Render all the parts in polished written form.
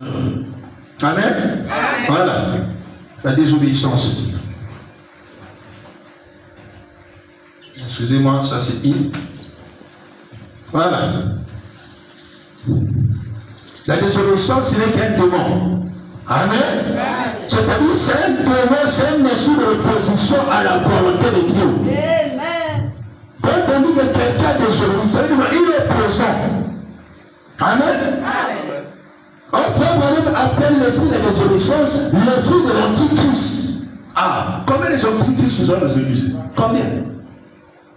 Amen. Voilà. La désobéissance. Excusez-moi, ça c'est I. Voilà. La désobéissance, ce n'est qu'un démon. Amen. C'est-à-dire, c'est un démon, c'est un esprit de opposition à la volonté de Dieu. Amen. Quand on dit que quelqu'un désobéit, ça veut dire qu'il est présent. Amen. Amen. Enfin, Madame appelle l'esprit de la désobéissance l'esprit de l'antichrist. Ah, combien les antichrists nous ont dans l'église? Combien?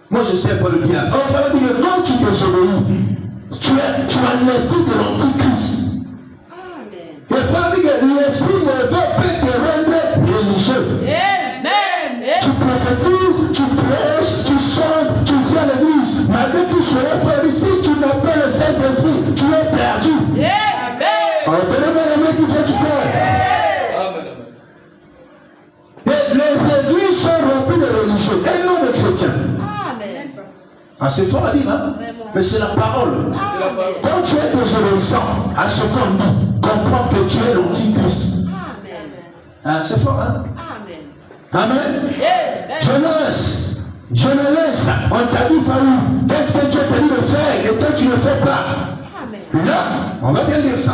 Moi je sais pas le bien. Enfin, on dit que quand tu désobéis, tu as l'esprit de l'antichrist. Et frère dit que l'esprit mauvais peut te rendre religieux. Amen. Tu prophétises, tu prêches, tu chantes, tu viens à l'église. Malgré tout cela, frère, si tu n'as pas le Saint-Esprit, tu es perdu. Amen. Donnez-moi la main qui fait du cœur. Et les églises sont remplies de religieux et non de chrétiens. Amen. Ah, c'est fort à dire, hein? Mais c'est la parole. Quand tu es désobéissant à ce qu'on dit, comprends que tu es l'antichrist. Amen. Ah, c'est fort, hein? Amen. Amen. Amen. Jeunesse, on t'a dit, Faou, qu'est-ce que Dieu t'a dit de faire et toi tu ne fais pas? Amen. Là, on va bien dire ça.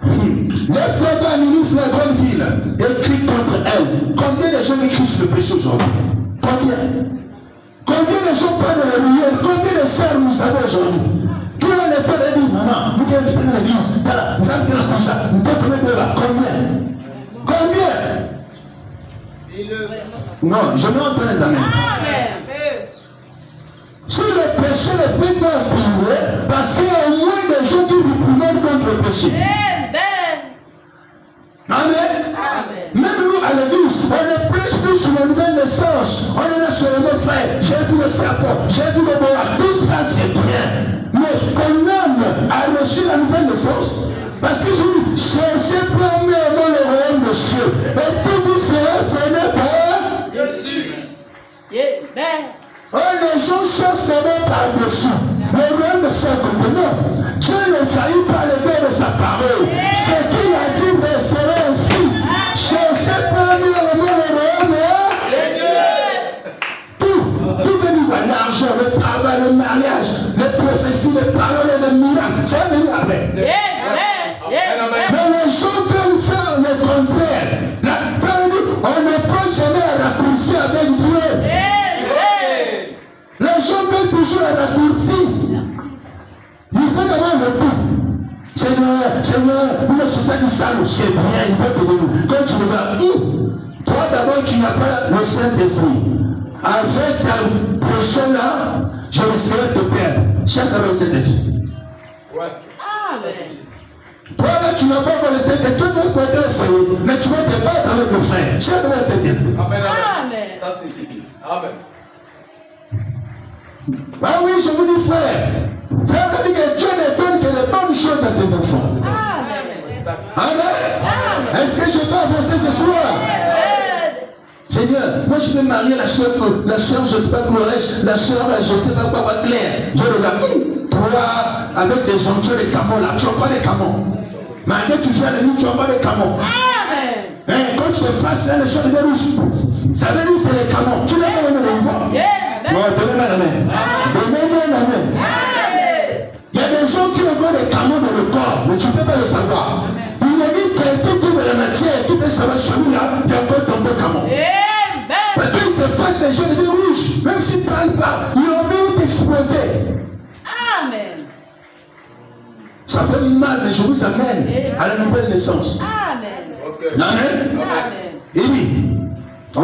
Lève-toi d'un ministre de la grande ville et crie contre elle. Combien de gens écrivent sur le péché aujourd'hui? Combien? Combien de gens parlent de la lumière? Combien de sœurs nous avons aujourd'hui? Tout le monde est pas dit, maman, vous devez venir dans l'église. Voilà, vous avez dit comme ça. Vous pouvez mettre là. Combien? Combien? Non, je mets entre les amis. Amen. Si le péché n'est pas emprisonné, parce qu'il y a au moins des gens qui vous promènent contre le péché. Amen. Amen. Même nous à l'église, on est plus sur la nouvelle naissance. On est là sur le mot frère. J'ai vu le serpent, j'ai vu le bois. Tout ça c'est bien. Mais ton homme a reçu la nouvelle naissance. Parce que je dis, cherchez premièrement le royaume de Dieu. Et tout vous sera donné par Jésus. Amen. Oh, les gens cherchent seulement par-dessus. Le royaume de son côté. Non. Dieu ne trahit pas le Dieu de sa parole. Ce qu'il a dit restera ainsi. Cherchez premièrement le royaume de Jésus. tout venir par l'argent, le travail, le mariage, les prophéties, les paroles et les miracles. Ça va venir après. Mais les gens veulent faire le contraire. On ne peut jamais raccourcir avec Dieu. Les gens veulent toujours un raccourci. Il faut avoir le bout. Seigneur, vous me souciez du salaud, c'est bien, il faut te donner. Quand tu regardes, toi d'abord tu n'as pas le Saint-Esprit. Avec ta pression là, je risquerai de te perdre. Cherche d'abord le Saint-Esprit. Toi là, tu n'as pas encore le Saint-Esprit. Toi, tu vas se porter le foyer, mais tu vas te battre avec le frère. Cherche d'abord le Saint-Esprit. Amen. Ça c'est Jésus. Amen. Ah oui, je vous dis frère. Frère dit que Dieu ne donne que les bonnes choses à ses enfants. Amen. Est-ce que je peux avancer ce soir? Seigneur, moi je vais marier la soeur, je ne sais pas comment la soeur, je ne sais pas quoi, Claire. Je regarde, toi, avec des gens, tu as les camons là, tu n'as pas les camons. Malgré que tu viens à la nuit, tu n'as pas les camons. Quand tu te fasses là, les gens deviennent rouges. Ça veut dire que c'est les camons. Tu n'as pas aimé le voir. Bon, donnez-moi la main. Donnez-moi la main. Il y a des gens qui ont des camons dans le corps, mais tu ne peux pas le savoir. Il a dit quelqu'un qui est de la matière, qui peut savoir celui-là, il y a encore ton camon. Parce qu'il se fasse les gens deviennent rouges. Même s'ils ne parlent pas, ils ont même explosé. Amen. Ça fait mal, mais je vous amène à la nouvelle naissance. Amen. Amen. Amen. Et oui. Oh,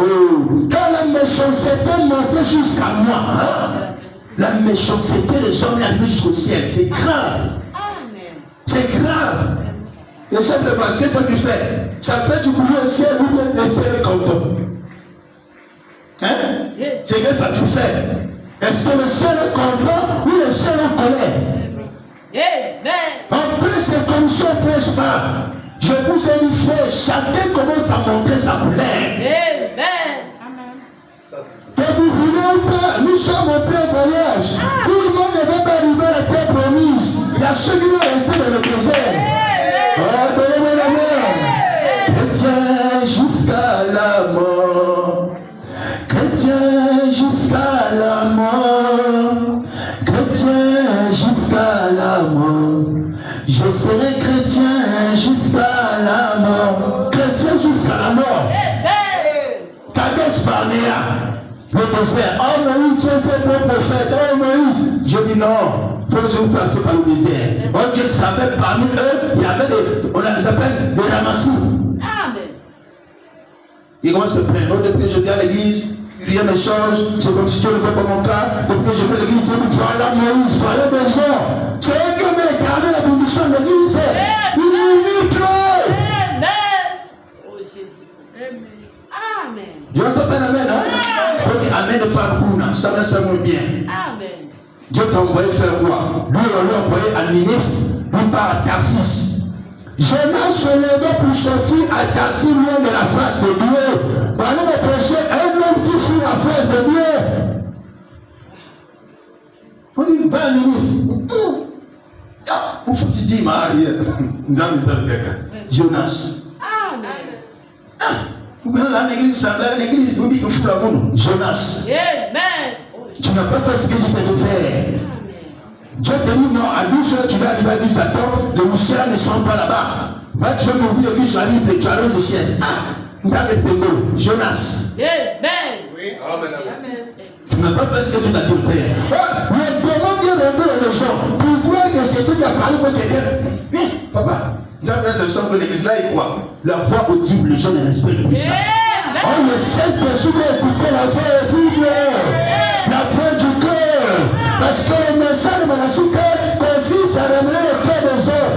quand la méchanceté montait jusqu'à moi, hein, la méchanceté des hommes est arrivée jusqu'au ciel. C'est grave. Amen. C'est grave. Et chef de voix, c'est toi qui fais. Ça fait du boulot au ciel ou bien le ciel est content. Hein? C'est que toi tu fais. Est-ce que le ciel est content ou le ciel est en colère? Amen. En plus, c'est comme ça on ne prêche pas. Je vous ai dit, frère, chacun commence à montrer sa colère. Amen. Que vous voulez ou pas, nous sommes en plein voyage. Tout le monde ne va pas arriver à la terre promise. Il y a ceux qui vont rester dans le désert. serai chrétien jusqu'à la mort. Chrétien jusqu'à la mort. Kadesh Barnea, le désert. Oh Moïse, tu es un bon prophète. Oh Moïse. Je dis non, il faut que je vous passe par le désert. Oh Dieu savait parmi eux, il y avait des, on les appelle des ramassis. Amen. Ils commencent à se plaindre. Oh, depuis que je viens à l'église, rien ne change. C'est comme si tu ne vois pas mon cas. Depuis que je vais à l'église, tu me dis voilà Moïse, voilà des gens. C'est eux qui ont gardé la bénédiction de l'église. Ils m'imitent trop. Amen. Oh Jésus. Amen. Dieu entend bien amen, hein? Il faut dire amen de Fabouna. Ça va s'amuser bien. Amen. Dieu t'a envoyé faire quoi? Lui, on l'a envoyé à Ninive, lui part à Tarsis. Jonas se levait pour s'enfuir à Tarsis, loin de la face de Dieu. Pendant le péché, un homme qui fuit la face de Dieu. On dit, va à Ninive. Où faut-il dire, Marie? Jonas. Amen. Vous allez à l'église, vous dites que vous la bonne. Jonas. Amen. Tu n'as pas fait ce que tu devais faire. Dieu te dit non, à 12h, tu vas arriver à 10 h, les moussières ne sont pas là-bas. Va, tu vas m'ouvrir l'église, tu arrives, les challenge de siège. Ah, vous avez été beau. Jonas. Amen. Oui, amen. Tu n'as pas fait ce que tu devais faire. Mais comment Dieu répond aux gens? Pourquoi que c'est toi qui as parlé pour quelqu'un? Viens, papa. Nous avons l'impression que l'église là est quoi? La voix audible, les gens ne respectent plus ça. Oh, le Saint-Esprit doit écouter la voix audible. La voix du cœur. Parce que le message de Malachie consiste à ramener le cœur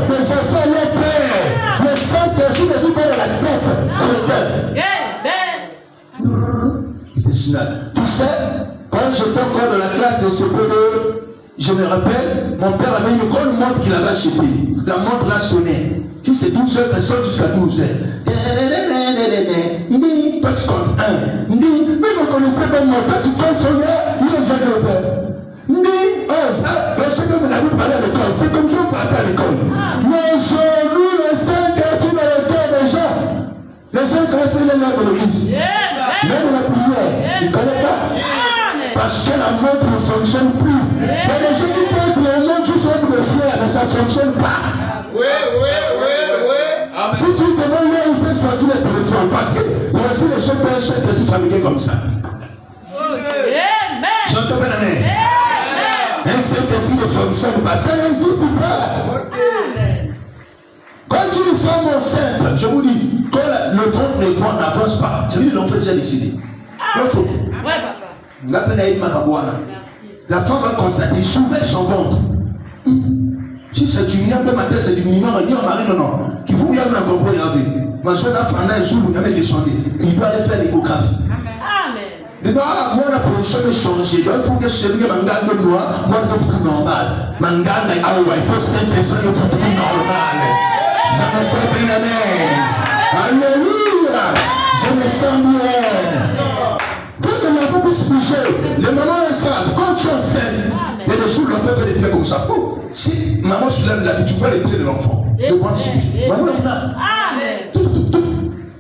des enfants leur père. Le Saint-Esprit ne dit pas dans la tête, dans le cœur. Il était final. Tu sais, quand j'étais encore dans la classe de CP2, je me rappelle, mon père avait une grande montre qu'il avait achetée. La montre là sonnait. Si c'est 12 heures, ça sonne jusqu'à 12 heures. Toi tu comptes 1. Mais vous connaissez pas mon père, tu comptes son heure, il est jamais ouvert. Ça, je peux me l'avais parlé à l'école. C'est comme ça qu'on parle à l'école. Mais aujourd'hui, le Saint-Esprit dans le cœur des gens. Les gens connaissent les mains de l'église. Même de la prière, ils ne connaissent pas. Parce que la montre ne fonctionne plus. Il y a des gens qui pensent que la montre juste pour le faire, mais ça ne fonctionne pas. Oui. Si tu demandes là, il fait sortir le téléphone. Parce qu'il y a aussi des gens qui ont un chef de familier comme ça. J'entends bien la main. Un Saint-Esprit ne fonctionne pas. Ça n'existe pas. Quand une femme enceinte, je vous dis, quand le temps n'avance pas, c'est lui l'enfant déjà décidé. Il faut. La femme va constater, s'ouvrir son ventre. Si c'est diminué, un peu matin, c'est diminué, on dit au mari, non. Qui vous bien la comprendre, regardez. Ma soeur a fait un jour, vous n'avez descendu. Il doit aller faire l'échographie. Amen. Moi, la position est changée. Il faut que celui qui m'a gagné moi, je suis plus normal. Il faut 5 personnes qui sont plus normales. Je me peux bien amen. Alléluia. Je me sens bien. Pour que l'enfant puisse bouger, les mamans le savent. Quand tu es enceinte, il y a des jours où l'enfant fait des pieds comme ça. Si maman soulève la vie, tu vois les pieds de l'enfant. Le ventre se bouge. Maman le fait.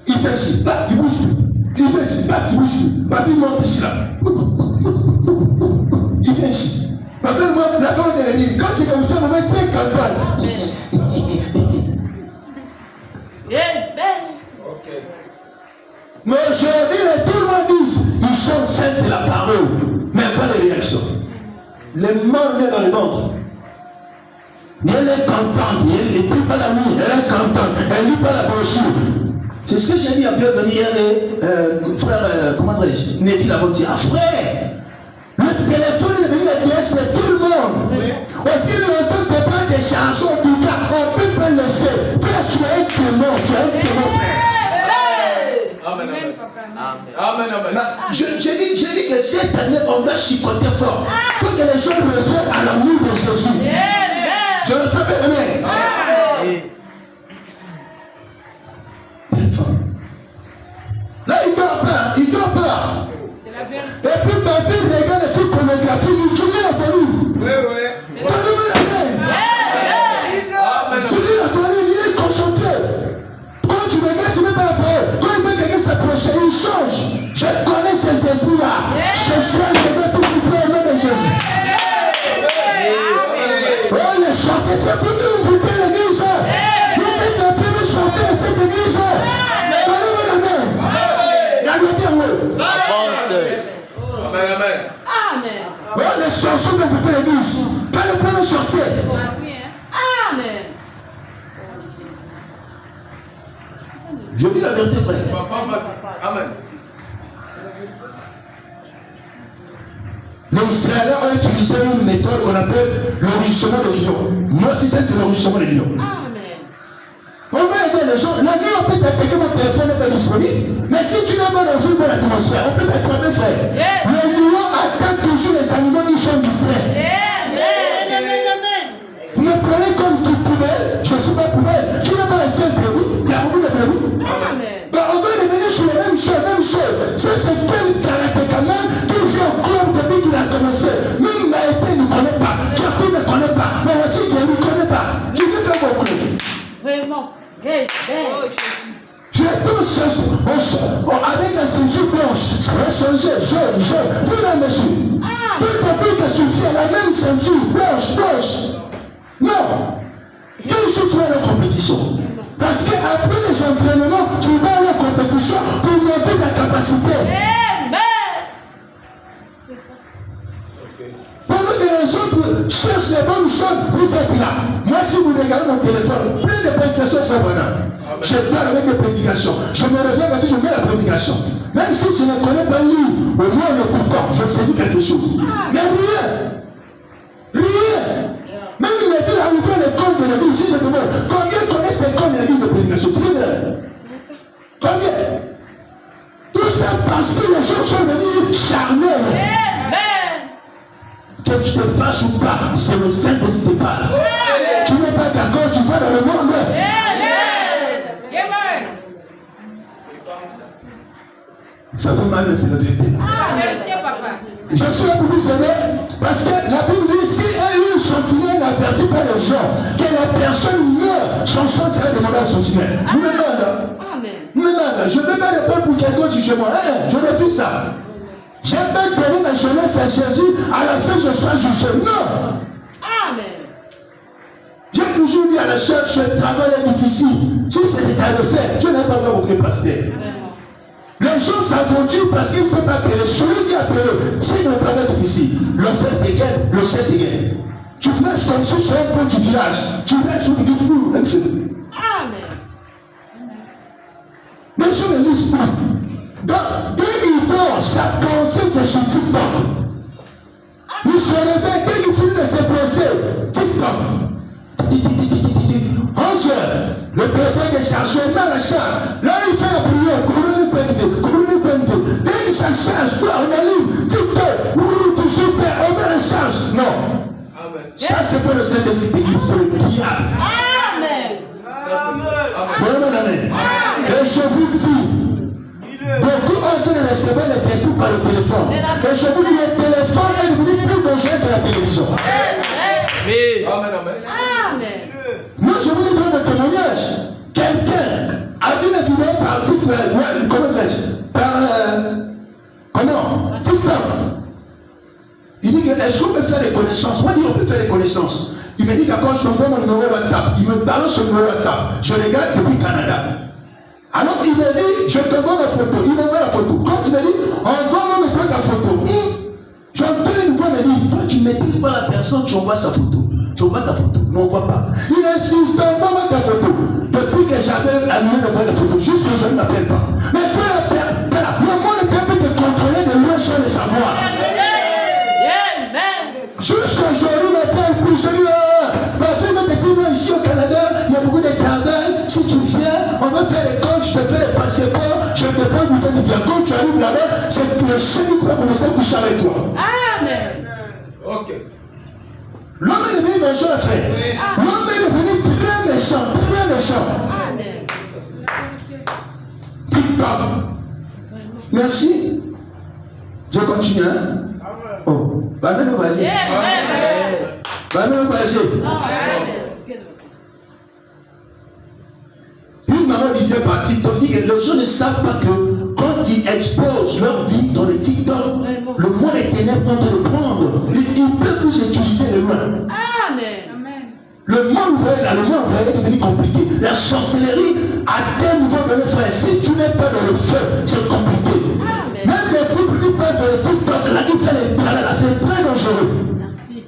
Il fait ici, là, il bouge plus. Il fait ici, là, il bouge plus. Papi monte ici, là. Il vient ici. Papi monte, la femme de l'église. Quand c'est comme ça, maman est très calme. Mais aujourd'hui, tout le monde dit, ils sont saints de la parole, mais pas les réactions. Les morts nés dans le ventre. Elle est contente, elle ne prie pas la nuit, elle est contente, elle ne lit pas la brochure. C'est ce que j'ai dit à bienvenue hier, frère, comment dirais-je, Néfi l'a dit, frère, le téléphone est devenu la déesse de tout le monde. Aussi longtemps, ce n'est pas des chansons, en tout cas, on ne peut pas laisser. Frère, tu es un témoin, frère. Amen. J'ai dit que cette année, on va chicoter fort. Il faut que les gens reviennent à l'amour de Jésus. Je le peux bien. Là, il dort pas. Et puis, papi regarde les films pornographiques, il tourne la famille. Oui. Tu lis la famille, il est concentré. Quand tu regardes, c'est même pas la parole. Quand il veut quelqu'un s'approcher, il change. Je connais ces esprits-là. Ce soir, je vais tout couper au nom de Jésus. Oh, les sorciers, c'est pour nous couper l'église. Je dis la vérité, frère. Amen. Les Israéliens ont utilisé une méthode qu'on appelle le ruissellement de lion. Moi, si c'est le ruissellement de lion. Amen. On va aider les gens. La nuit, on peut t'attaquer, mon téléphone n'est pas disponible. Mais si tu n'as pas dans une bonne atmosphère, on peut t'attraper, frère. Le lion attaque toujours les animaux qui sont distraits. Vous me prenez comme toute poubelle, je ne suis pas poubelle. Tu n'as pas la seule Pérou, il y a beaucoup de Pérou. Amen. Ben, on va revenir sur la même chose. Ça, c'est quel karatéka même qui fait au club depuis qu'il a commencé. Même Maïté ne connaît pas, Kertou ne connaît pas, mais aussi il ne connaît pas. Tu veux faire mon club. Vraiment. Amen. Tu es tous avec la ceinture blanche, ça va changer, jaune, tout la mesure. Tout depuis que tu fais la même ceinture blanche. Non. Quel jour tu vas à la compétition? Parce qu'après les entraînements, tu vas à la compétition pour monter ta capacité. Amen. C'est ça. Pendant que les autres cherchent les bonnes choses, vous êtes là. Moi, si vous regardez mon téléphone, plein de prédications Savana. Je parle avec des prédications. Je me reviens parce que je mets la prédication. Même si je ne connais pas lire, au moins en écoutant, je saisis quelque chose. Mais rien. Même il m'a dit à ouvrir l'école de l'église. Si je demande, combien connaissent l'école de l'église de prédication? C'est vrai. Combien? Tout ça parce que les gens sont venus charnels. Amen. Que tu te fâches ou pas, c'est le Saint-Esprit qui parle. Tu n'es pas d'accord, tu vas dans le monde. Ça fait mal, mais c'est la vérité. Je suis là pour vous aider parce que la Bible dit si un sentinelle n'avertit pas les gens que la personne meurt, son sang sera demandé à sentinelle. Vous me demandez. Je ne vais pas répondre pour quelqu'un qui chez moi. Je ne dis ça. J'ai pas donné ma jeunesse à Jésus, à la fin je sois jugé. Non. Amen. J'ai toujours dit à la soeur, ce travail est difficile. Si c'était à le faire, je n'ai pas encore aucun pasteur. Les gens s'aventurent parce qu'il ne faut pas appeler. Celui qui appelle, c'est le travail difficile. Le fait dégaine, le ciel dégaine. Tu marches comme si sur un point du village. Tu restes sur le tout, même chose. Amen. Les gens ne lisent pas. Donc, dès qu'il dort, sa pensée, c'est sur TikTok. Il se réveille, dès qu'il finit de se brosser, TikTok. 11 heures, le téléphone est chargé, on met la charge. Là, il fait la prière, couvrir le dès que ça charge, on allume, TikTok, tout super, on met la charge. Non. Amen. Ça, c'est pas le Saint-Esprit qui se le diable. Amen. Amen. Et je vous dis, beaucoup ont de recevoir les esprits par le téléphone. Et je vous dis, le téléphone est devenu plus dangereux que la télévision. Amen. Moi, je vous dis dans le témoignage, quelqu'un a vu une vidéo par TikTok, comment dirais-je, comment TikTok. Il dit que est-ce qu'on peut faire des connaissances? Moi, je dis on peut faire des connaissances. Il me dit d'accord, je t'envoie mon numéro WhatsApp. Il me balance son numéro WhatsApp. Je regarde depuis Canada. Alors il me dit, je te vois la photo. Il m'envoie la photo. Quand il me dit, envoie-moi ta photo. J'entends une voix me dit, toi tu ne maîtrises pas la personne, tu envoies sa photo. Tu envoies ta photo, mais on ne voit pas. Il insiste, envoie-moi ta photo. Depuis que j'avais annulé d'envoyer la photo, juste que je ne m'appelle pas. Mais toi, le monde est capable de contrôler de loin sans le savoir. Jusqu'aujourd'hui, m'appelle plus, je dis, depuis moi ici au Canada, il y a beaucoup de travail. Si tu viens, on va faire les comptes, je te fais les passeports, je te prends du temps de dire, quand tu arrives là-bas, c'est que le chien qui va commencer à coucher avec toi. Amen. Ok. L'homme est devenu méchant, frère. L'homme est devenu très méchant, très méchant. Amen. TikTok. Merci. Je continue, hein? Oh, va même voyager. Va même voyager. Une maman disait par TikTok, dit que les gens ne savent pas que quand ils exposent leur vie dans les TikTok, le monde est ténèbres de le prendre. Ils peuvent plus utiliser les mains. Amen. Le monde vrai est devenu compliqué. La sorcellerie à tel niveau de le faire. Si tu n'es pas dans le feu, c'est compliqué. Amen. Même les couples qui parlent dans les TikTok, là qui fait les parallèles, c'est très dangereux. Merci.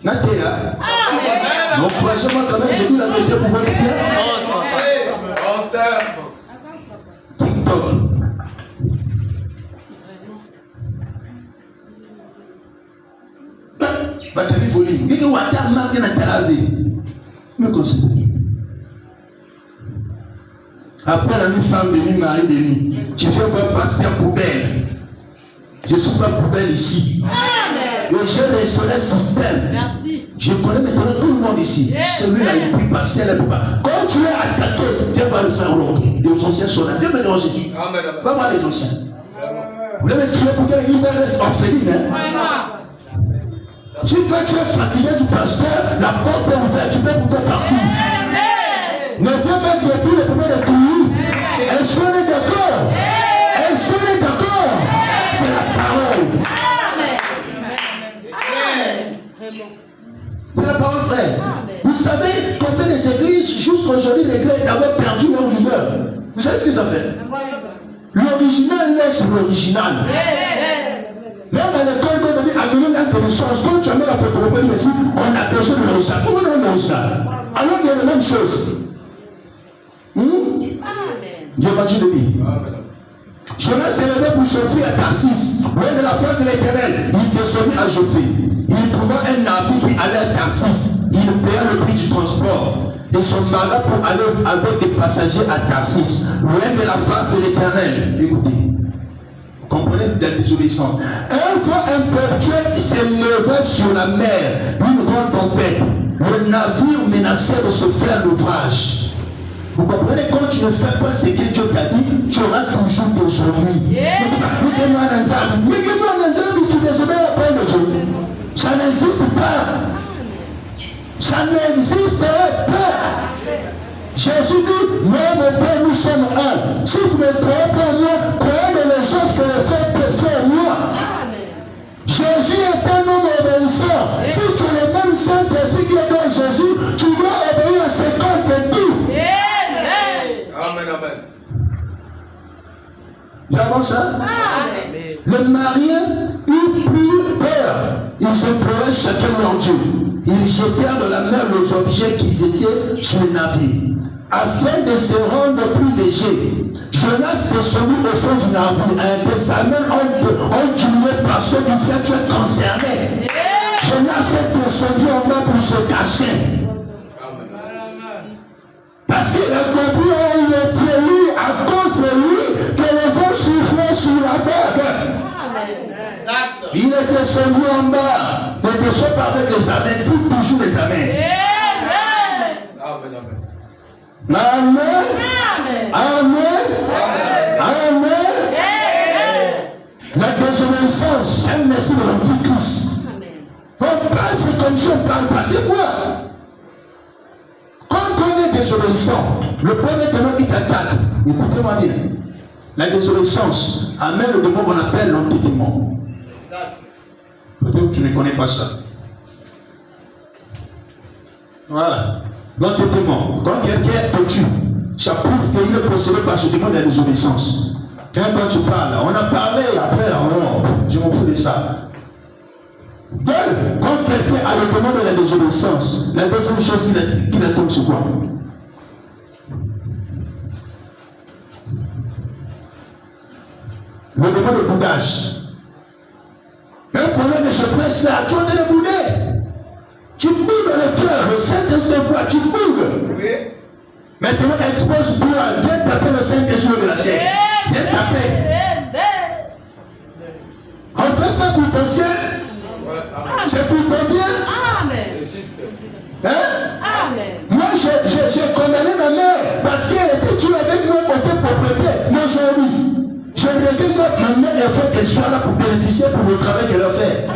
Natéa. Amen. Donc, franchement, quand même, j'ai dit la vérité pour votre bien. TikTok. Batterie volume. Qu'est-ce que vous avez marqué dans ta vie? Me considère. Après la nuit femme de nuit, mari de nuit. Tu fais quoi passer en poubelle? Je ne suis pas poubelle ici. Amen. Et j'ai restauré le système. Merci. Je connais maintenant tout le monde ici. Celui-là, il peut passer, elle ne peut pas. Quand tu es attaqué, viens voir le frère l'autre. Les anciens sont là. Viens mélanger. Va voir les anciens. Vous voulez me tuer pour que l'église reste orpheline. Hein? Vraiment. Si toi tu es fatigué du pasteur, la porte est ouverte, tu peux pouvoir partir. Amen. Ne viens pas depuis le premier de pays. Est-ce qu'on est d'accord? Est-ce qu'on est d'accord? C'est la parole. Amen. Vraiment. C'est la parole, frère. Amen. Vous savez combien les églises, jusqu'à aujourd'hui, regrettent d'avoir perdu leur leader. Vous savez ce qu'ils ont fait? L'original laisse l'original. Même à l'école, quand on dit amener l'intéressance, quand tu amènes la photocopie, mais si on a besoin de l'original, pourquoi on a l'original? Alors il y a la même chose. Amen. Dieu continue de dire. Jonas s'est levé pour s'offrir à Tarsis. Loin de la face de l'Éternel, il descendit à Jophé. Il trouva un navire qui allait à Tarsis. Il paya le prix du transport et son mandat pour aller avec des passagers à Tarsis. Loin de la face de l'Éternel. Écoutez. Vous comprenez la désobéissance. Un vent impétueux s'est levé sur la mer. Une grande tempête. Le navire menaçait de se faire l'ouvrage. Vous comprenez, quand tu ne fais pas ce que Dieu t'a dit, tu auras toujours des ennuis. Tu désobéis à la parole de Dieu. Ça n'existe pas. Ça n'existe pas. Jésus dit, moi mon Père, nous sommes un. Si tu ne crois pas en moi, croyez dans les choses que le Père peut faire en moi. Jésus est un homme obéissant. Si tu es le même Saint-Esprit qui est dans Jésus, tu dois obéir à ce qu'on te dit. Amen, amen. J'avance, hein? Amen. Le marié eut plus peur. Ils imploraient chacun leur Dieu. Ils jetèrent de la mer les objets qu'ils étaient sur le navire. Afin de se rendre plus léger, Jonas descendit au fond du navire. Des amis ont diminué par ceux qui s'est fait concerner. Jonas est descendu en bas pour se cacher. Parce qu'il a compris qu'il était lui, à cause de lui, que le vent soufflait sur la barque. Il est descendu en bas. Ne descend pas avec les amens, toujours les amens. Amen. Amen. Amen. Amen. La désobéissance, c'est un esprit de l'antichrist. On passe comme si on parle pas. C'est quoi? Quand on est désobéissant, le premier démon qui t'attaque, écoutez-moi bien, la désobéissance amène le démon qu'on appelle l'antidémon. Peut-être que tu ne connais pas ça. Voilà. L'antidémon. Quand quelqu'un te tue, ça prouve qu'il est possédé par ce démon de la désobéissance. Quand tu parles, on a parlé après, je m'en fous de ça. Donc, quand quelqu'un a le démon de la désobéissance, la deuxième chose qu'il attend, c'est quoi? Le démon de boudage. Un problème que je presse là, tu es de bouder. Tu boudes le cœur, le Saint-Esprit de toi, tu boudes. Oui. Maintenant, expose-toi, viens taper le Saint-Esprit de la chair. Viens taper. On fait ça pour ton ciel. C'est pour ton bien. Amen. Hein? Amen. Moi, j'ai condamné ma mère parce qu'elle était tuée avec moi côté propriété. Moi, j'ai eu. Je regrette que ma mère ait fait qu'elle soit là pour bénéficier pour le travail qu'elle a fait.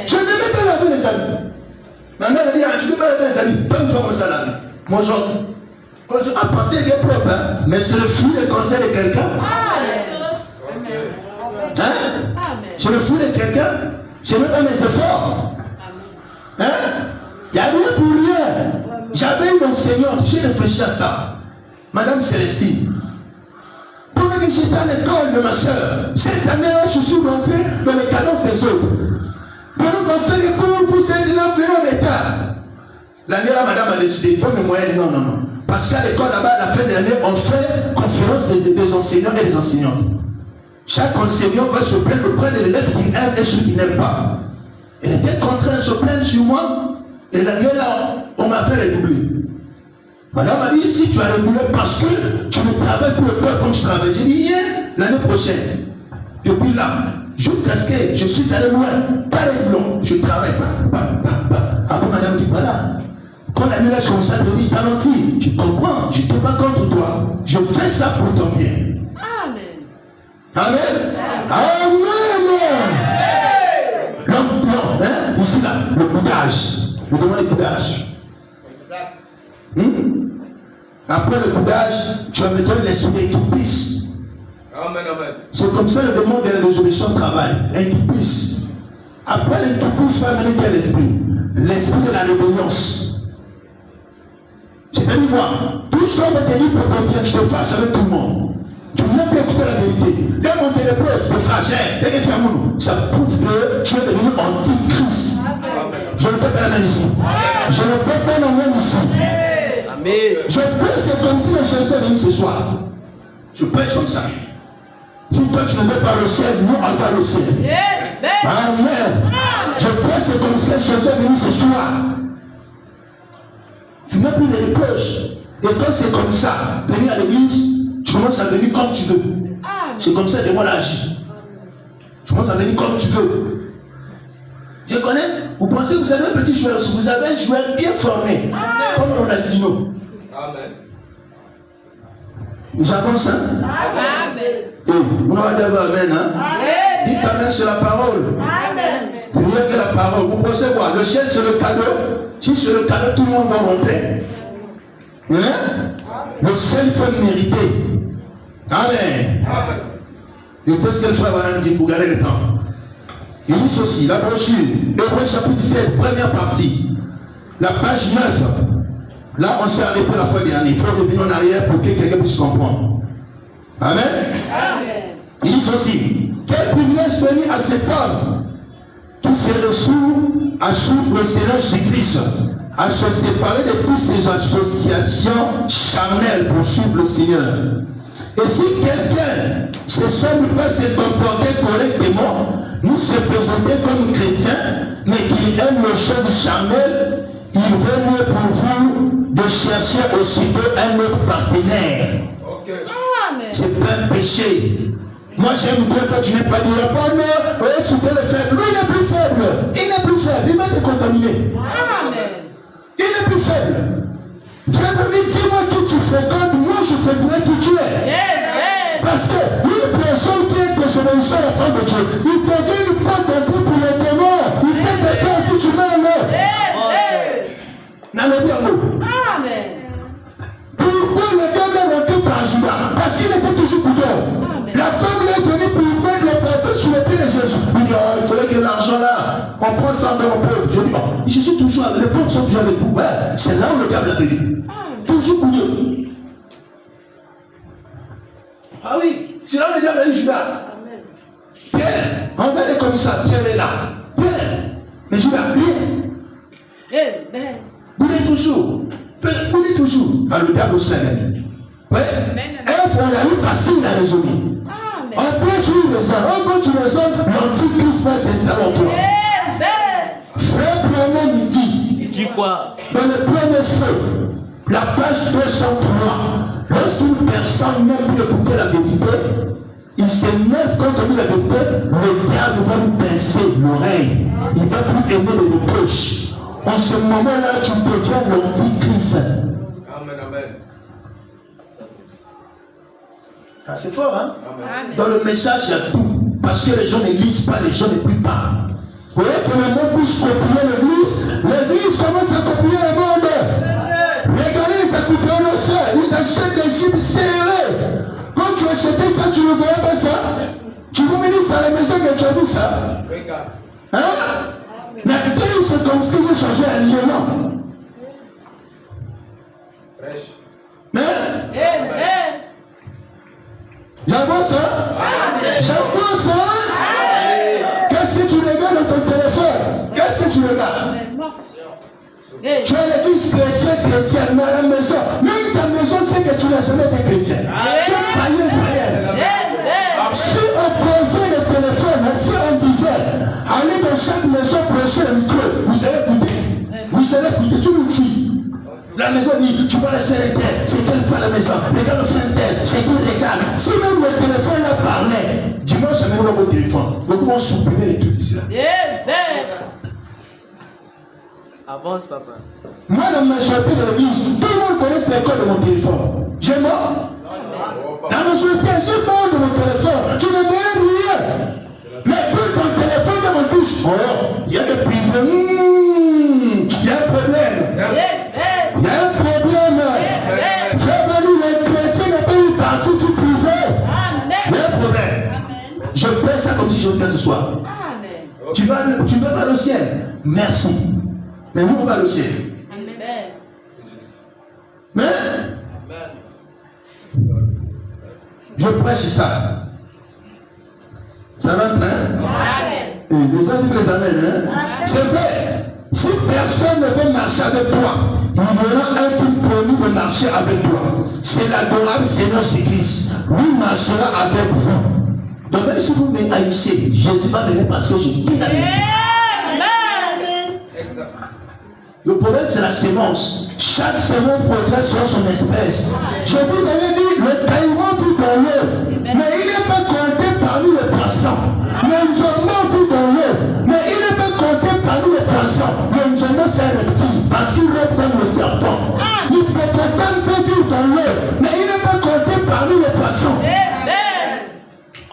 Je ne vais pas laver les amis. Ma mère a dit, tu ne peux pas laver les amis. Pas me comme ça laver. Moi, quand je pensé qu'il est propre, hein? Mais c'est le fruit du conseil de quelqu'un. Hein? C'est le fruit de quelqu'un. C'est même pas mes efforts. Hein? Il n'y a rien pour rien. J'avais une enseignante, j'ai réfléchi à ça. Madame Célestine. Pendant que j'étais à l'école de ma soeur, cette année-là, je suis rentré dans les cadences des autres. Pendant qu'on fait les cours pour ces élèves venant en retard. L'année là, madame a décidé, donne les moyens. Non, non, non. Parce qu'à l'école là-bas, à la fin de l'année, on fait conférence des enseignants et des enseignantes. Chaque enseignant va se plaindre auprès de l'élève qu'il aime et ceux qui n'aiment pas. Elle était contrainte de se plaindre sur moi. Et l'année là, on m'a fait redoubler. Madame m'a dit, si tu as redoublé parce que tu ne travailles plus le peuple comme tu travailles. J'ai dit, l'année prochaine. Depuis là, jusqu'à ce que je suis allé loin, pareil blanc, je travaille pas. Après madame dit, voilà. Quand l'année là, je commence à devenir talentueux, tu comprends, je ne te bats contre toi. Je fais ça pour ton bien. Amen. Amen. Amen. L'homme blanc, hein, ici là, le boudage. Je demande le boudage. Après le boudage, tu vas me donner l'esprit qui puisse. Amen, amen. C'est comme ça le demande de la résolution de travail. L'incupice. Après l'incupice, va venir quel esprit? L'esprit de la rébellion. C'est-à-dire moi, tout ce qu'on va te dire pour ton bien, je te fâche avec tout le monde. Tu n'as pas écouté la vérité. Dès qu'on te reproche, tu te fâches. Dès que tu as mon, ça prouve que tu es devenu antichrist. Je ne peux pas la main ici. Je ne peux pas la main ici. Amen. Je prêche, c'est comme si je était venu ce soir. Je prêche comme ça. Si toi tu ne veux pas le ciel, nous on va le ciel. Amen. Je prêche, c'est comme si je était venu ce soir. Tu n'as plus de reproches. Et quand c'est comme ça, venir à l'église, tu commences à venir comme tu veux. C'est comme ça que moi l'agis. Tu commences à venir comme tu veux. Tu connais? Vous pensez que vous avez un petit joueur, vous avez un joueur bien formé, comme Ronaldinho. Amen. J'avance, hein? Amen. Vous n'avez pas amen, hein? Dites amen sur la parole. Amen. Vous voulez que la parole, vous pensez quoi? Le ciel c'est le cadeau. Si c'est le cadeau, tout le monde va rentrer. Hein? Le ciel il faut le mériter. Amen. Amen. Et puis ce que le frère va nous dire pour garder le temps. Il dit ceci, la brochure, Hébreux chapitre 7, première partie, la page 9. Là, on s'est arrêté la fois dernière. Il faut revenir en arrière pour que quelqu'un puisse comprendre. Amen. Amen. Il dit ceci, quel privilège venu à cet homme qui s'est reçu à suivre le Seigneur Jésus-Christ, à se séparer de toutes ces associations charnelles pour suivre le Seigneur. Et si quelqu'un ne semble pas se comporter correctement, nous se présenter comme chrétiens, mais qu'il aime les choses charnelles, il vaut mieux pour vous de chercher aussitôt un autre partenaire. Ok. Amen. C'est plein de péché. Moi j'aime bien quand tu n'es pas dit, pas non, tu peux le faire. Lui il est plus faible. Il est plus faible. Il va te contaminer. Amen. Il est plus faible. Viens de lui, dis-moi qui tu fréquentes, moi je te dirai qui tu es. Parce que une personne qui est désobéissante à la parole de Dieu, il te dit une porte d'entrée pour les démons. Il peut te dire si tu mets un mot. N'allez bien mot. Amen. Pourquoi le diable est rentré par Judas? Parce qu'il était toujours coupable. La femme est venue pour mettre le portrait sur le pied de Jésus. Il dit, oh, il fallait que l'argent là, on prend ça dans le peuple. Je dis, oh, je suis toujours avec les pauvres sont toujours avec vous. Ouais, c'est là où le diable est venu. Toujours pour Dieu. Ah oui, c'est là où le diable a eu Judas. Pierre, regardez comme ça, Pierre est là. Pierre, mais Judas, Pierre. Amen. Boulez toujours. Boulez toujours. Par le diable aussi, l'ami. Ouais. On l'a eu parce qu'il a raisonné. Amen. Après, tu raisonnes. Quand tu raisonnes, l'antichrist va s'installer en toi. Frère Branham, il dit. Il dit quoi? Dans le premier feu, la page 203, lorsqu'une personne n'aime plus écouter la vérité, il s'énerve contre lui la vérité, le diable va lui pincer l'oreille. Il va plus aimer les reproches. En ce moment-là, tu deviens l'antichrist. Amen, amen. Ah, c'est fort, hein? Amen. Dans le message, il y a tout. Parce que les gens ne lisent pas, les gens ne prient pas. Vous voyez que le monde puisse copier l'église commence à copier le monde. Regardez les accoupleurs, ils achètent des jupes serrées. Quand tu achetais ça, tu ne voyais pas ça. Tu veux venir à la maison que tu as vu ça. Regarde. Hein? La terre, c'est comme si vous changez un lion. Fraîche. Mais, Amen. j'avance, hein? J'avance, hein? Qu'est-ce que tu regardes dans ton téléphone? tu regardes? Vraiment. Tu as l'église chrétienne, mais à la maison, même ta maison, c'est que tu n'as jamais été chrétien. Tu es païen. Si on posait le téléphone, si on disait, allez dans chaque maison prêcher le micro, vous allez écouter. Vous allez écouter, tu nous fuis. La maison dit, tu vois le frère tel, c'est qu'elle fait à la maison. Regarde le frère tel, c'est qu'il regarde. Si même le téléphone là parlait, dimanche, je mets au téléphone. Donc, on supprimer les trucs ici. Avance, papa. Moi, la majorité de l'église, tout le monde connaît l'école de mon téléphone. J'ai mort. La majorité, j'ai mort de mon téléphone. Tu ne mets rien. Mais plus ton téléphone dans mon touche, oh, il y a des privés. Il y a un problème. Il y a un problème. J'ai venu les chrétiens ne pas une partie du privé. Il y a un problème. Je fais ça comme si je venais ce soir. Tu vas au ciel. Merci. Mais nous, on va au ciel. Mais je prêche ça. Ça va bien? Et les gens disent les amènes. C'est vrai. Si personne ne veut marcher avec toi, il y aura un qui promis de marcher avec toi. C'est l'adorable Seigneur Jésus-Christ. Lui marchera avec vous. Donc même si vous me haïssez, Jésus va venir parce que je dis la vérité. Le problème, c'est la sémence. Chaque sémence produira sur son espèce. Je vous avais dit, le caillouement tout dans l'eau. Mais il n'est pas compté parmi les poissons. Le nzongo tout dans l'eau. Mais il n'est pas compté parmi les poissons. Le nzongo, c'est un reptile. Parce qu'il reprend le serpent. L'hippopotame peut vivre dans l'eau. Mais il n'est pas compté parmi les poissons.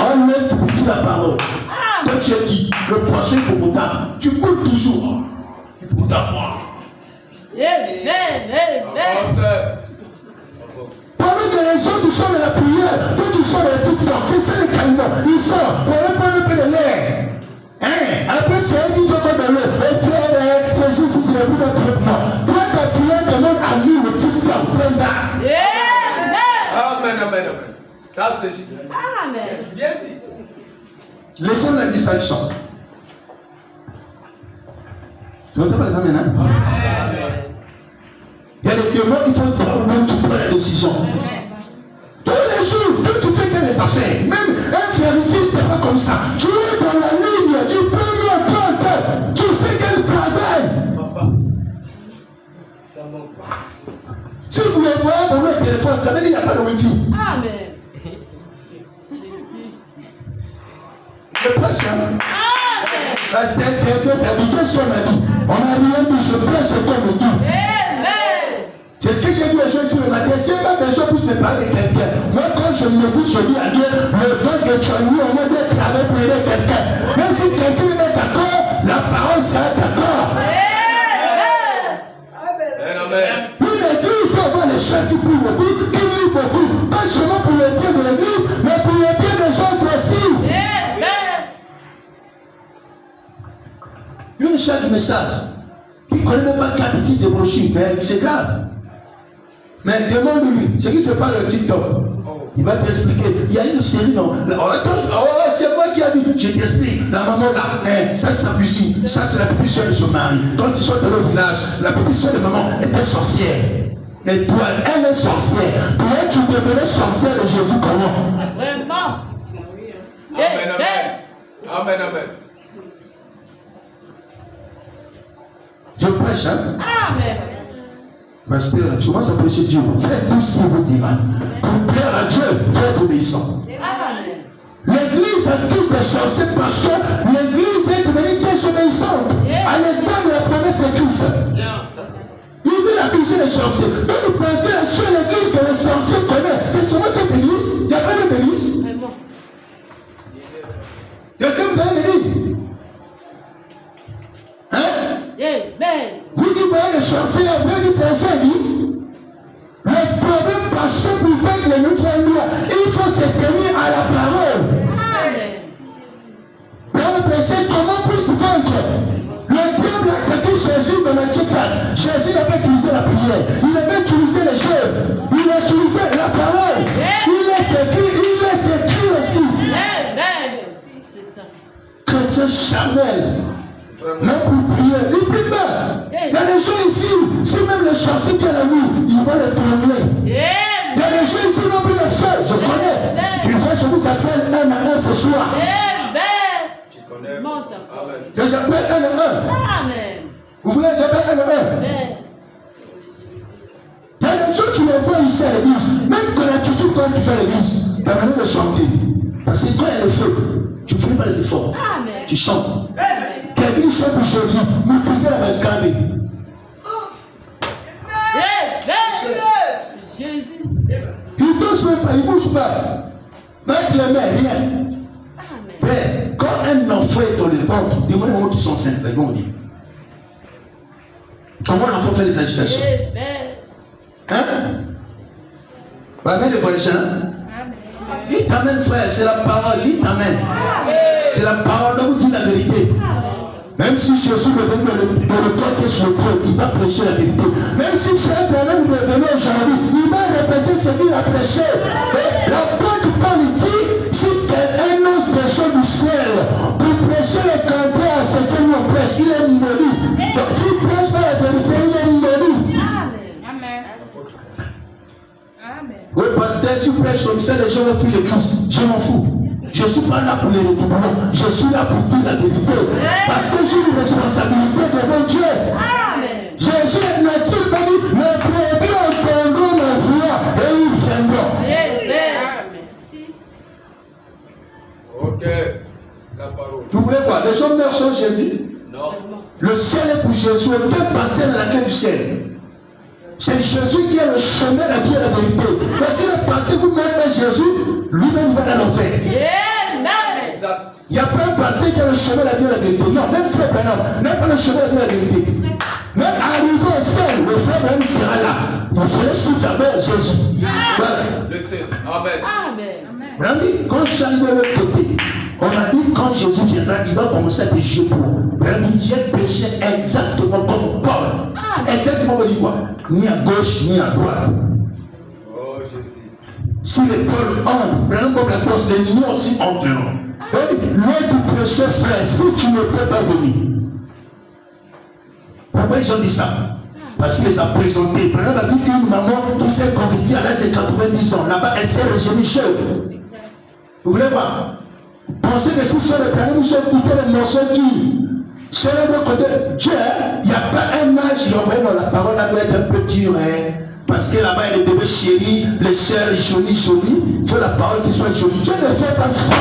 On multiplie la parole. Toi, tu es qui? Le poisson hippopotame. Tu cours toujours. Hippopotame, moi. Pendant que les autres sont de la prière, toi tu sors de la TikTok, c'est ça le caïman. Ils sortent pour aller prendre un peu de l'air. Après c'est un qui sont dans l'eau. Et frère, c'est juste si c'est le plus de traitement. Toi ta prière demande à lui le TikTok, plein d'art. Amen, amen, amen. Ça c'est juste. Amen. Bien dit. Laissons la distinction. Tu n'entends pas les amens, hein? Amen. Il y a des moments où il faut prendre même tu prends la décision. Tous les jours, toi tu fais que les affaires. Même un pharisien, c'est pas comme ça. Tu es dans la ligne du premier au 30. Tu fais quel travail? Papa, ça manque pas. Si vous voulez voir dans le téléphone, ça veut dire qu'il n'y a pas de wifi. Amen. Je prêche, hein? Parce que quelqu'un est habitué sur ma vie. On a rien dit, je prêche ce qu'on me dit. Qu'est-ce que j'ai dit aux gens ici le matin? Je n'ai pas besoin pour me parler de quelqu'un. Moi, quand je me dis, je dis à Dieu, le don que tu as mis, on va bien travailler pour aider quelqu'un. Même si quelqu'un n'est pas d'accord, la parole sera d'accord. Amen. Pour l'église, doit avoir les chefs qui prient beaucoup, qui lient beaucoup. Pas seulement pour le bien de l'église, mais pour le bien des autres aussi. Une chaque message, qui ne connaît même pas 4 titres de brochures, mais c'est grave. Mais demande-lui, ce qui se passe le TikTok, il va t'expliquer. Il y a une série, non? C'est moi qui a dit, je t'explique. La maman là, ça c'est sa cuisine, ça c'est la petite soeur de son mari. Quand ils sont dans le village, la petite soeur de maman était sorcière. Et toi, elle est sorcière. Toi, tu devenais sorcière de Jésus comment? Vraiment. Amen, amen. Amen, amen. Je prêche, hein? Amen. Pasteur, tu commences à prêcher Dieu. Faites tout ce qu'il vous dira. Pour plaire à Dieu, faites obéissant. Amen. L'église a tous des sorciers parce que l'église est devenue désobéissante à l'état de la promesse de Christ. Il veut accuser les sorciers. Donc vous pensez à sur l'église que les sorciers connaissent. C'est seulement cette église. Il n'y a pas d'autre église. Vraiment. Qu'est-ce que vous allez me dire? Hein? Amen. Vous qui voyez les sorciers là, vous dites c'est la seule église. Le problème parce que vous faites les nouvelles lois, il faut se tenir à la parole. Amen. Dans le péché, comment pour se vaincre? Le diable a attaqué Jésus dans Matthieu 4. Jésus n'a pas utilisé la prière. Il n'a pas utilisé les jeux. Il a utilisé la parole. Il est écrit aussi. Amen. C'est ça. Chrétien charnel. Même pour prier, qui est l'ami, il va le trembler. Il y a des gens ici qui n'ont plus de feu, je connais. Tu vois, je vous appelle un à un ce soir. Tu connais. Monte. Amen. Que j'appelle un à un. Amen. Vous voulez que j'appelle un à un? Amen. Il y a des gens qui les voient ici à l'église. Même ton attitude quand tu fais à l'église, ta manière de chanter. Parce que quand il y a le feu, tu ne fais pas les efforts. Amen. Tu chantes. Quelqu'un chante pour Jésus, nous prions la mascarade. Jésus. Il ne se met pas, il ne bouge pas. Avec les mains, rien. Amen. Frère, quand un enfant est dans le ventre, demandez-moi qui sont simples, ils vont dire. Comment l'enfant fait les agitations? Hein? Amen, le prochain. Dites amen, frère, c'est la parole, dites amen. C'est la parole, donc vous dites la vérité. Même si Jésus est venu dans le corps qui est sur le trône, il va prêcher la vérité. Même si frère Branham est venu aujourd'hui, il va répéter ce qu'il a prêché. Et l'apôtre Paul dit, si un autre descend du ciel pour prêcher le contraire à ce que nous prêche, il est maudit. Donc s'il ne prêche pas la vérité, il est maudit. Amen. Oui, pasteur, si tu prêches comme ça, les gens vont fuir l'église. Je m'en fous. Je ne suis pas là pour les redoublements. Je suis là pour dire la vérité. Parce que j'ai une responsabilité devant Dieu. Amen. Jésus n'a-t-il pas dit, mes brebis entendront ma voix et ils viendront. Amen. Ok. La parole. Vous voulez voir, les gens meurent sans Jésus. Non. Le ciel est pour Jésus. Aucun passer dans la clé du ciel. C'est Jésus qui est le chemin, la vie et la vérité. Mais si le passé vous mettez Jésus, lui-même va dans l'enfer. Amen. Exact. Il n'y a pas un passé qui est le chemin, la vie et la vérité. Non, même frère Branham, même pas le chemin, la vie et la vérité. Même arrivé au ciel, le frère Branham sera là. Il fallait suivre d'abord Jésus. Voilà. Le ciel. Amen. Amen. Branham dit, quand je suis arrivé de l'autre côté, on a dit quand Jésus viendra, il va commencer à prêcher pour nous. Branham dit, j'ai prêché exactement comme Paul. Exactement, on dit quoi? Ni à gauche, ni à droite. Oh Jésus. Si les Paul entrent, Branham comme la cause, les liens aussi entreront. Donc, l'un du prêcheur frère, si tu ne peux pas venir. Pourquoi ils ont dit ça? Parce qu'il les a présentés. Branham a dit une maman qui s'est convertie à l'âge de 90 ans. Là-bas, elle s'est régénée chaude. Vous voulez voir? Pensez que si sur le Branham, nous sommes écoutés les morceaux qui. Sur le côté, Dieu, il n'y a pas un âge, il envoie dans la parole, là doit être un peu dur, hein. Parce que là-bas, il y a des bébés chéris, les sœurs jolies. Il faut la parole, c'est soit jolie. Dieu ne fait pas ça.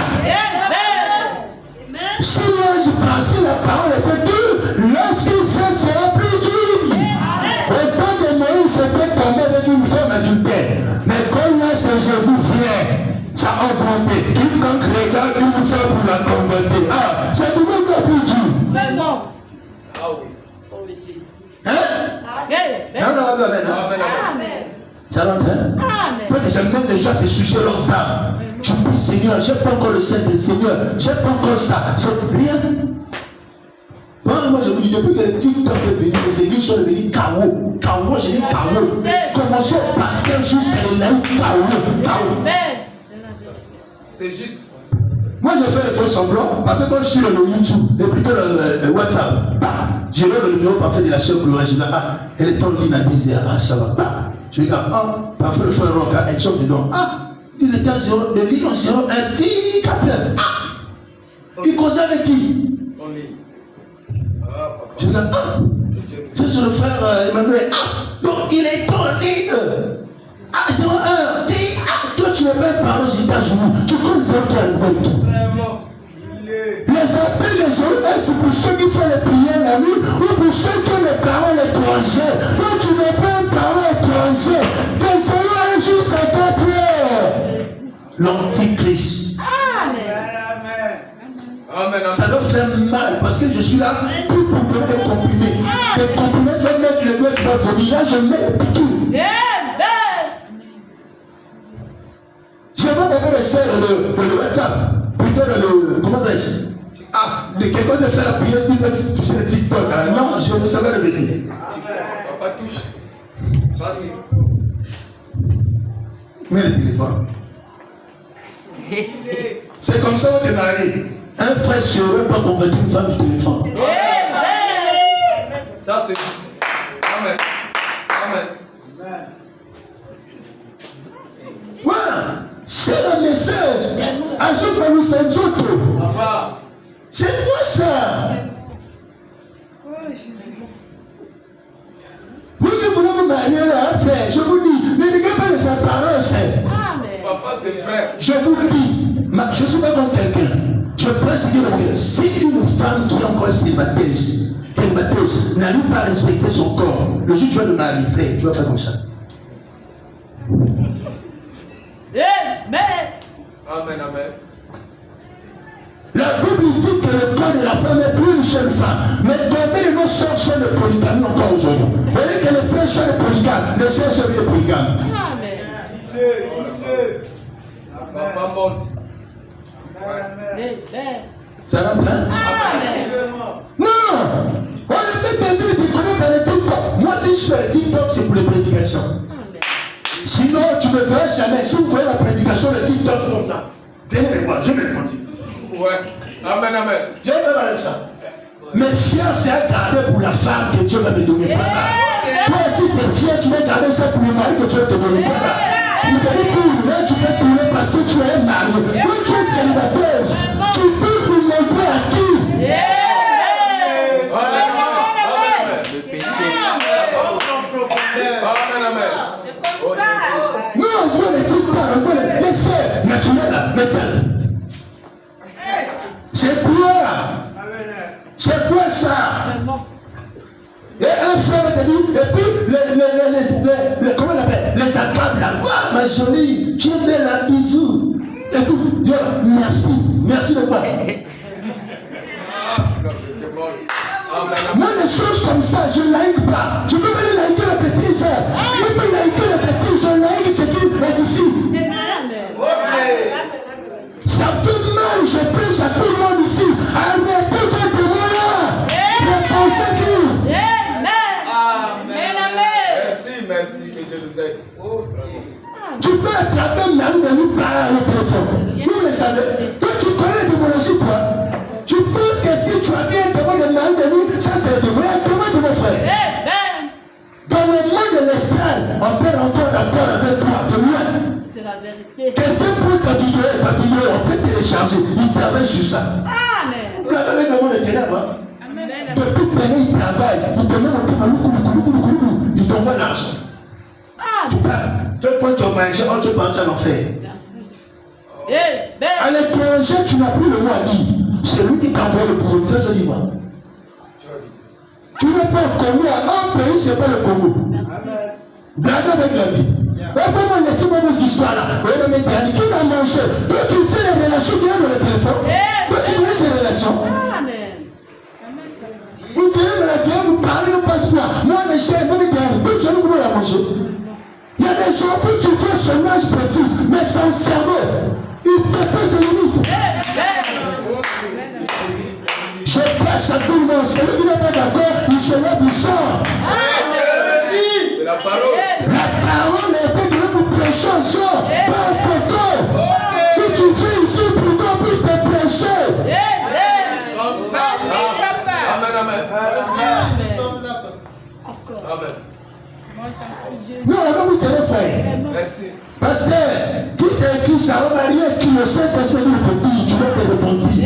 Si l'âge passé, la parole était dure, l'âge qu'il fait sera plus dur. Au temps de Moïse, c'était tombé avec une femme adultère. Mais quand l'âge de Jésus vient, ça a augmenté. Quiconque regarde une femme pour la convertir. Ah, c'est tout le monde plus dur. Vraiment. Ah oui. Oh Jésus. Hein? Amen. Non, non, non, non. Amen. Amen. Amen. Ça rentre, hein? Amen. Frère, j'amène les gens à se sucer leurs âmes. Tu pries, Seigneur, j'ai pas encore le Saint-Esprit, Seigneur, j'ai pas encore ça. C'est rien. Moi, je vous dis, depuis que le TikTok est venu, les églises sont devenues chaos. Chaos, j'ai dit chaos. Commençons pasteur juste le laïc, chaos. Amen. C'est juste. Moi, je fais le faux semblant, parce que quand je suis dans le YouTube, et plutôt le WhatsApp, bah, j'ai le numéro parfait de la sœur Gloire, je dis, ah, elle est en ligne à 10 heures, ah, ça va pas. Je regarde, ah, parfois le frère Roca, elle chante dedans, ah, il était à 0, le lit en 0, un petit capitaine, ah, il causait avec qui? On est. Ah, papa. Je regarde, ah, c'est sur le frère Emmanuel, ah, donc il est en ligne. Ah, c'est vrai, toi tu n'es pas parlé aux États-Unis, tu connais ce qui est Vraiment. Il est. les appels des autres, c'est pour ceux qui font les prières la nuit ou pour ceux qui ont les paroles étrangères. Donc tu n'es pas un parole étranger. Que cela est juste à 4 heures. L'antichrist. Amen. Amen. Amen. Ça doit faire mal parce que je suis là pour donner des comprimés. Des comprimés, je vais mettre le doigt qui va venir. Là, je mets les piqûres. Amen. Je vais d'abord essayer le WhatsApp. Plutôt le. Comment dirais-je? Ah, quelqu'un de faire la prière, il va toucher le TikTok. Ah, non, je vais savoir revenir. Papa touche. Vas-y. Mets le téléphone. C'est comme ça qu'on est marié. Un frère sur eux pas convertir une femme du téléphone. Amen. Ça c'est juste. Amen. Amen. Ouais, c'est le message. À ce que nous sommes autres. C'est quoi ça? Vous qui voulez vous marier là, frère, je vous dis, ne négligez pas les apparences. Papa, c'est frère. Je vous dis, je ne suis pas comme quelqu'un. Je pense que si une femme qui est encore célibataire n'arrive pas à respecter son corps, le jour où tu vas le marier, frère, tu vas faire comme ça. Amen, amen. La Bible dit que le corps de la femme est plus une seule femme. Mais combien de nos soeurs sont les polygames encore aujourd'hui? Vous voyez que les frères sont les polygames, les soeurs sont les polygames. Papa monte. Ça va bien? Non! On avait besoin de découvrir dans le TikTok. Moi, si je fais le TikTok, c'est pour les prédications. Sinon, tu ne verras jamais. Si vous voyez la prédication de TikTok comme ça, venez me voir, je vais le mentir. Ouais. Amen, amen. Je vais même avec ça. Mais fier, c'est à garder pour la femme que Dieu va me donner. Toi aussi, tu es fier, tu vas garder ça pour le mari que Dieu va te donner. Il va dire que là, tu peux tourner parce que tu es marié. Quand tu es célibataire, tu peux lui montrer à qui? Le péché. Amen, amen. Non, on veut les trucs pas, on veut les sœurs naturelles, métal. C'est quoi? C'est quoi ça? Et un frère m'a dit, et puis comment on appelle? Les acclames là. Waouh, ma jolie, tu es belle à bisous. Écoute, merci de quoi? Moi, les choses comme ça, je ne like pas. Je peux pas les liker la petite sœur. Je peux liker la petite sœur, like ce qui est édifie. Ça fait mal, je prêche à tout le monde ici. Arrêtez de moi là. Répondez-vous. Merci, que Dieu nous aide. Tu peux attraper même de nous par le téléphone. Vous le savez. Toi, tu connais l'étymologie, toi. Tu penses que si tu as fait un témoin de mal de nous, ça c'est le témoin de mon frère. Dans le monde de l'esprit, on peut encore d'accord avec toi, de loin. C'est la vérité. Quelqu'un peut continuer, on peut télécharger. Il travaille sur ça. Vous l'avez avec le monde de ténèbres. Depuis que il travaille, il te met un peu il t'envoie l'argent. Tu quand tu vas manger, on te prend à l'enfer. À l'étranger, tu n'as plus le mot à dire. C'est lui qui t'envoie le producteur, je dis moi. Tu n'es pas au Congo, un pays, c'est pas le Congo. Blague avec la vie. Comment laissez-moi vos histoires là? Qui a mangé? Toi, tu sais les relations qu'il y a dans le téléphone. Toi, tu connais ces relations. Vous tenez la terre, vous parlez de pas de quoi. Moi, les chers, moi, les gars, toi, tu as comment la manger? Il y a des gens qui tu fais son âge petit, mais son cerveau, il dépasse les limites. Je prêche à tout le monde. Celui qui n'est pas d'accord, il se lève du sort. C'est la parole. La parole a été donnée pour prêcher en sort, pas un coton. Si tu fais ici pour qu'on puisse te prêcher. Comme ça. Amen. Amen. Non, là, vous serez frère. Merci. Parce que qui t'a écrit ça, on n'a rien qui le sait parce que nous le tu vas te repentir.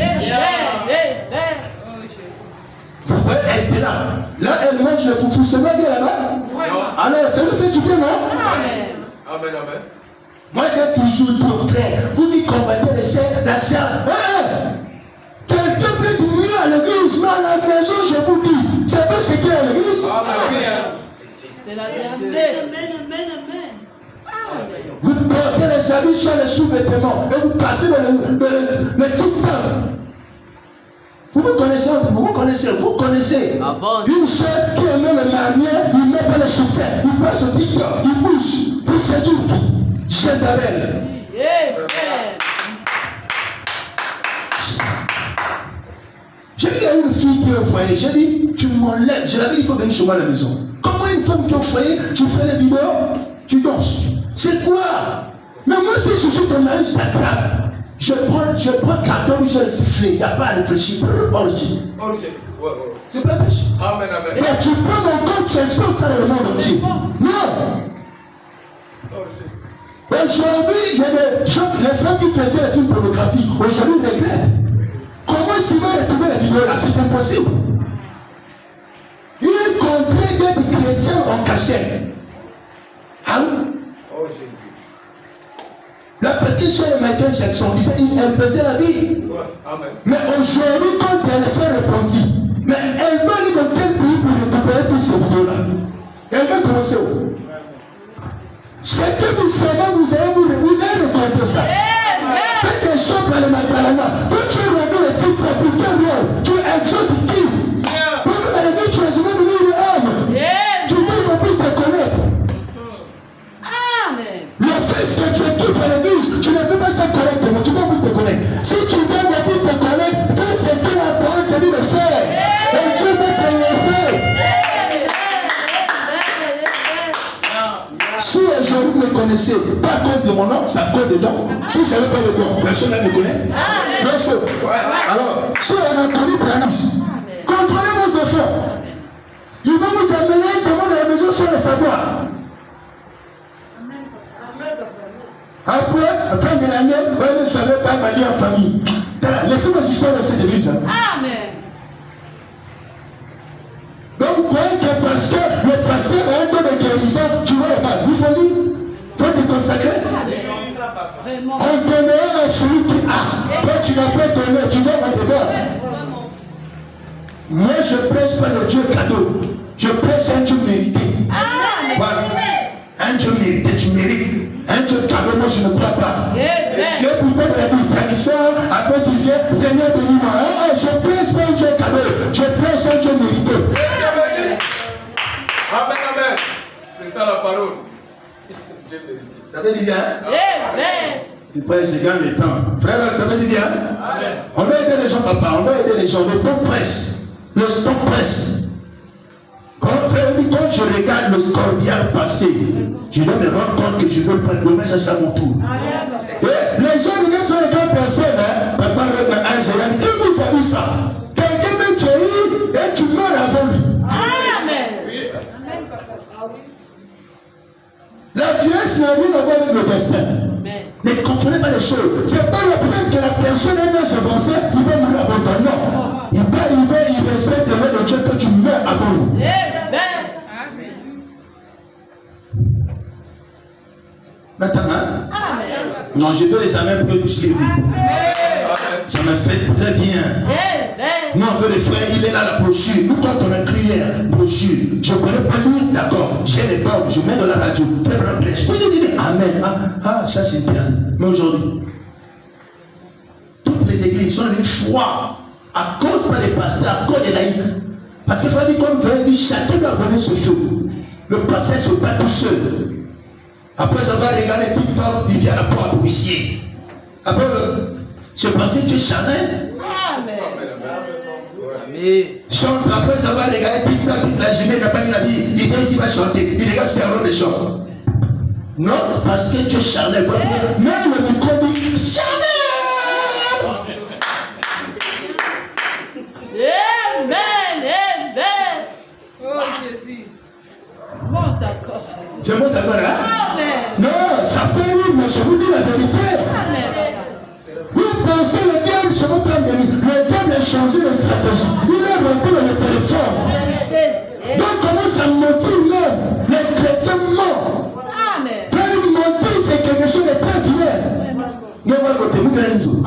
Vous voyez, Esther là. Là, elle mange le foufou. C'est moi qui est là-bas. Alors, c'est le fait du bien, non? Amen. Moi, j'ai toujours dit, frère, vous dites combattez les sœurs, la sœur. Quelqu'un peut dire mieux à l'église, mais à la maison, je vous dis, c'est pas ce qu'il y a à l'église. C'est la vérité. Vous portez les habits sur les sous-vêtements et vous passez dans le TikTok. Vous connaissez. Avance. Une soeur qui est même mariée, il ne met pas le soutien, il passe au TikTok, il bouge pour séduire Jézabel. J'ai dit à une fille qui est au foyer, j'ai dit, tu m'enlèves. Je l'avais dit, il faut venir chez moi à la maison. Comment une femme qui est au foyer, tu fais les vidéos, tu danses. C'est quoi? Mais moi, si je suis ton mari, je t'attrape. Je prends carton, je le siffle. Il n'y a pas à réfléchir. Origine. C'est pas péché. Amen. Et tu prends mon compte, tu exposes ça dans le monde entier. Non! Aujourd'hui, il y a des gens, les femmes qui faisaient les films pornographiques, aujourd'hui ils regrettent. Comment est-ce qu'ils vont retrouver la vidéo là? C'est impossible. Il est contraint d'être chrétien en cachette. Ah oui? Oh Jésus. La petite soeur de Michael Jackson disait, elle faisait la vie. Ouais. Amen. Mais aujourd'hui, quand elle s'est repentie, mais elle va aller dans quel pays pour récupérer toutes ces vidéos-là? Elle va commencer où? C'est que vous savez, vous allez récolter ça. Faites des choses par le matin. Quand tu es revenu le type républicain, tu exaltes qui? Quand tu es revenu, tu es venu une âme. Tu veux qu'on puisse te connaître. Amen. Le fait que tu équipes à l'église, tu ne fais pas ça correctement, tu veux qu'on puisse te connaître. Si tu veux qu'on puisse te connaître, fais ce que la parole te dit de faire. Et Dieu veut te le faire. Si aujourd'hui vous me connaissez, pas à cause de mon nom, ça colle dedans. Si je n'avais pas le don, personne ne me connaît. Alors, si on a connu Pranis, contrôlez vos enfants. Ils vont vous amener comment dans la maison sans le savoir. Après, fin de l'année, vous ne savez pas marier en famille. Laissez-moi l'histoire de cette église. Amen. Donc, vous croyez que le pasteur a un don de guérison, tu vois, il faut te consacrer. Vraiment. On donnera à celui qui a. Toi, tu n'as pas donné, tu dois en devoir. Moi, je ne prêche pas le Dieu cadeau. Je prêche un Dieu mérité. Amen. Voilà. Un Dieu mérité, tu mérites. Un Dieu cadeau, moi, je ne crois pas. Tu es plutôt de la distraction, après tu viens, Seigneur, bénis-moi. Je ne prêche pas un Dieu cadeau. Je prêche un Dieu mérité. Amen, amen. C'est ça la parole. Ça veut dire bien? Amen. Tu prêches, je gagne le temps. Frère, ça veut dire bien? Amen. On doit aider les gens, papa. On doit aider les gens. Le temps presse. Le temps presse. Quand je regarde le scorpion passer, je dois me rendre compte que je veux prendre le message à mon tour. Les gens ne sont les grandes personnes, hein? Papa, qui vous a vu ça? Quelqu'un m'a tué et tu meurs avant lui. Amen. La Dieu n'a rien à voir avec le destin. Ne confondez pas les choses. Ce n'est pas le fait que la personne est née, je pensais, il va mourir avant toi. Non. Il va arriver, il respecte le Dieu que tu meurs avant lui. Maintenant, non, je veux les amens pour que vous puissiez vivre. Ça me fait très bien. Nous, on veut les frères, il est là la brochure. Nous, quand on a crié, brochure, je ne connais pas lire, d'accord, j'ai les bords, je mets dans la radio, frère Ramblèche. Amen. Ça c'est bien. Mais aujourd'hui, toutes les églises sont devenues froides à cause pas des pasteurs, à cause des laïcs. Parce qu'il faut dire, comme vous dit, chacun doit connaître ce feu. Le pasteur ne se bat tout seul. Après avoir regardé TikTok, il vient à la porte huissier. Après, ce passé, tu es charnel. Amen. Chante après avoir regardé TikTok, la journée, il n'a pas mis la vie. Il vient ici, il va chanter. Il regarde ses arômes de chant. Non, parce que tu es charnel. Même le micro dit charnel. Amen. Oh Jésus. Bon, d'accord. C'est bon, d'accord, hein? Amen. Non, ça fait oui, mais je vous dis la vérité. Amen. Vous pensez le diable se votre ennemi. Le diable a changé de stratégie. Il est rentré dans le téléphone. Donc comment ça motive même? Les chrétiens mentent. Amen. Faire mentir, c'est quelque chose de très vilain. Mais voilà, côté, nous gagnons.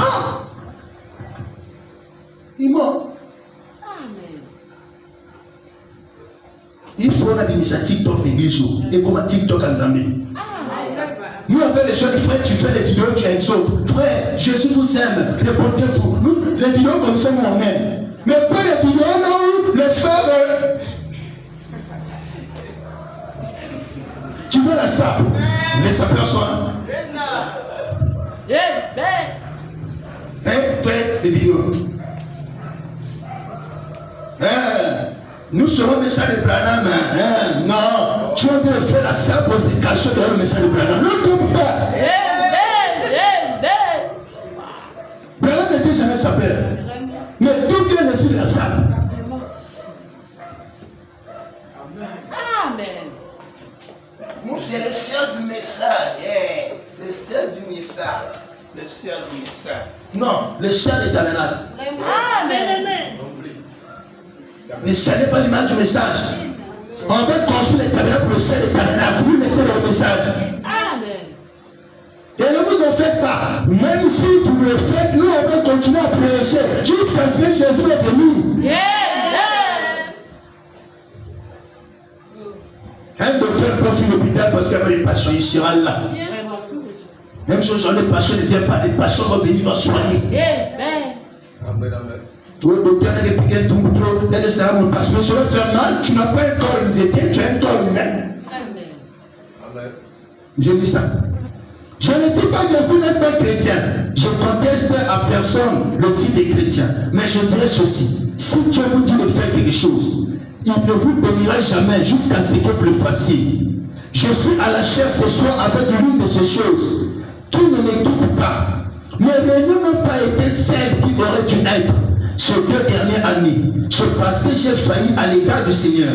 Il ment. Amen. Il faut la initiative TikTok l'église. Et comment TikTok en Zambie? Nous, avec les jeunes frères, tu fais des vidéos, tu exhortes. Frère, Jésus vous aime, répondez-vous. Nous, les vidéos comme ça, nous, on aime. Mais pas les vidéos là où les frères. Tu veux la sape? Les sapeurs sont là. Fais des vidéos. Nous serons le message de Branham. Non, tu as fait la sape pour se cacher derrière le message de Branham. Ne tombe pas. Branham n'était jamais sapeur. Mais tout vient de suite la sape. Amen. Moi, c'est les sœurs du message. Les sœurs du message. Les sœurs du message. Non, les sœurs du tabernacle. Amen. Mais ce n'est pas l'image du message. On veut construire les tabernacles pour le sœurs du tabernacle. Oui, mais c'est le message. Amen. Et ne vous en faites pas. Même si vous le faites, nous on va continuer à prêcher jusqu'à ce que Jésus est venu. Un docteur peut finir l'hôpital parce qu'il y a des patients, il sera là. Même si j'en ai patients ne viennent pas, les patients vont venir va soigner. Amen. Amen, amen. Le docteur n'a pas piqué ton boulot, tel que ça va parce que ça va faire mal, tu n'as pas un corps humain, tu as un corps humain. Amen. Amen. Je dis ça. Je ne dis pas que vous n'êtes pas chrétien. Je conteste à personne le titre des chrétiens. Mais je dirais ceci. Si Dieu vous dit de faire quelque chose, il ne vous bénira jamais jusqu'à ce que vous le fassiez. Je suis à la chair ce soir avec l'une de ces choses qui ne m'équipe pas. Mes réunions n'ont pas été celles qui auraient dû être. Ces 2 dernières années, ce passé, j'ai failli à l'égard du Seigneur.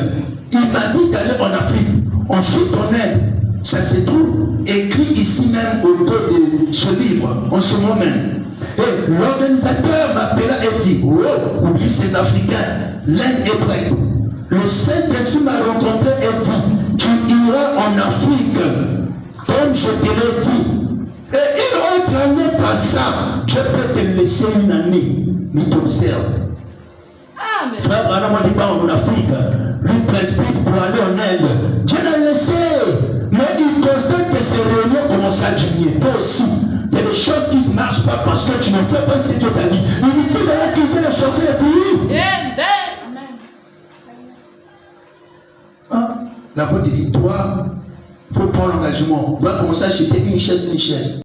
Il m'a dit d'aller en Afrique. Ensuite, en Inde. Ça se trouve écrit ici même au dos de ce livre, en ce moment même. Et l'organisateur m'appela et dit, oh, oublie ces Africains, l'Inde est prête. Le Saint-Esprit m'a rencontré et dit, tu iras en Afrique, comme je te l'ai dit. Et une autre année par ça, je peux te laisser une année, mais t'observe. Amen. Frère Branham on dit pas en Afrique, lui presbyte pour aller en Inde. Dieu l'a laissé. Mais il constate que ces réunions commencent à diminuer. Toi aussi, il y a des choses qui ne marchent pas parce que tu ne fais pas ce que Dieu t'a dit. Il dit d'aller accuser les sorciers et puis. Amen. Hein? L'apôtre dit, toi, il faut prendre l'engagement. On va commencer à acheter une chaise.